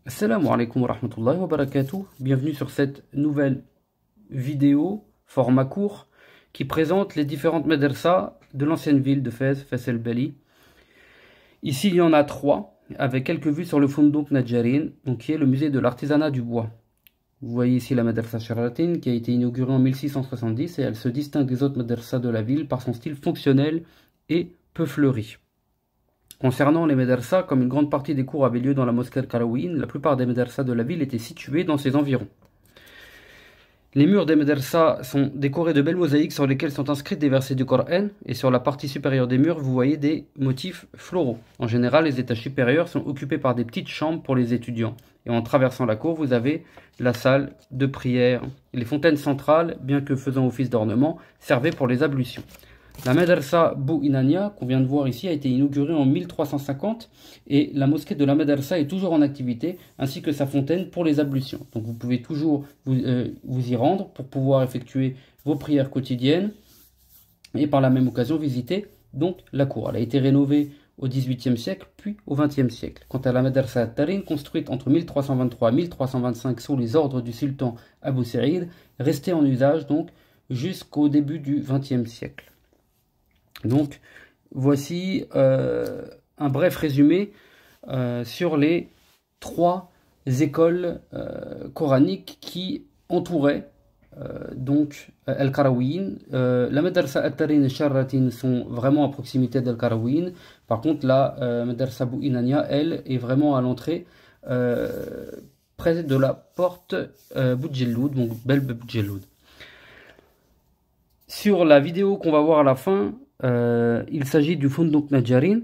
Assalamu alaikum wa rahmatullahi wa barakatuh. Bienvenue sur cette nouvelle vidéo format court qui présente les différentes madrasas de l'ancienne ville de Fès, Fès el Bali. Ici il y en a 3 avec quelques vues sur le Fundouk Nadjarin, donc qui est le musée de l'artisanat du bois. Vous voyez ici la madrasa Sheratin qui a été inaugurée en 1670 et elle se distingue des autres madrasas de la ville par son style fonctionnel et peu fleuri. Concernant les médersas, comme une grande partie des cours avaient lieu dans la mosquée Al-Qarawin, la plupart des médersas de la ville étaient situés dans ses environs. Les murs des médersas sont décorés de belles mosaïques sur lesquelles sont inscrits des versets du Coran, et sur la partie supérieure des murs, vous voyez des motifs floraux. En général, les étages supérieurs sont occupés par des petites chambres pour les étudiants. Et en traversant la cour, vous avez la salle de prière. Les fontaines centrales, bien que faisant office d'ornement, servaient pour les ablutions. La madrasa Bou Inania, qu'on vient de voir ici, a été inaugurée en 1350 et la mosquée de la madrasa est toujours en activité, ainsi que sa fontaine pour les ablutions. Donc vous pouvez toujours vous y rendre pour pouvoir effectuer vos prières quotidiennes et par la même occasion visiter donc la cour. Elle a été rénovée au XVIIIe siècle puis au XXe siècle. Quant à la madrasa Tarin, construite entre 1323 et 1325 sous les ordres du sultan Abou Saïd, restée en usage donc jusqu'au début du XXe siècle. Donc, voici un bref résumé sur les 3 écoles coraniques qui entouraient donc Al-Qarawin. La Madrasa At-Tarin et Sharatin sont vraiment à proximité d'Al-Qarawin. Par contre, la Madrasa Bou Inania, elle, est vraiment à l'entrée près de la porte Boudjelloud, donc Bel Boudjelloud. Sur la vidéo qu'on va voir à la fin, il s'agit du Fundouk Nadjarin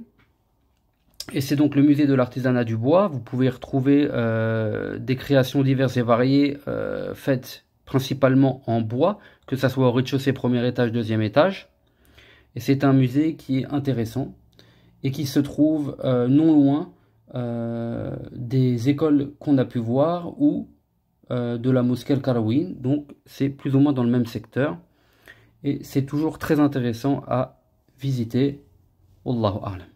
et c'est donc le musée de l'artisanat du bois. Vous pouvez retrouver des créations diverses et variées faites principalement en bois, que ce soit au rez-de-chaussée, premier étage, deuxième étage. Et c'est un musée qui est intéressant et qui se trouve non loin des écoles qu'on a pu voir ou de la mosquée Al-Qarawin. Donc c'est plus ou moins dans le même secteur. Et c'est toujours très intéressant à visiter. Wallahu a'lam.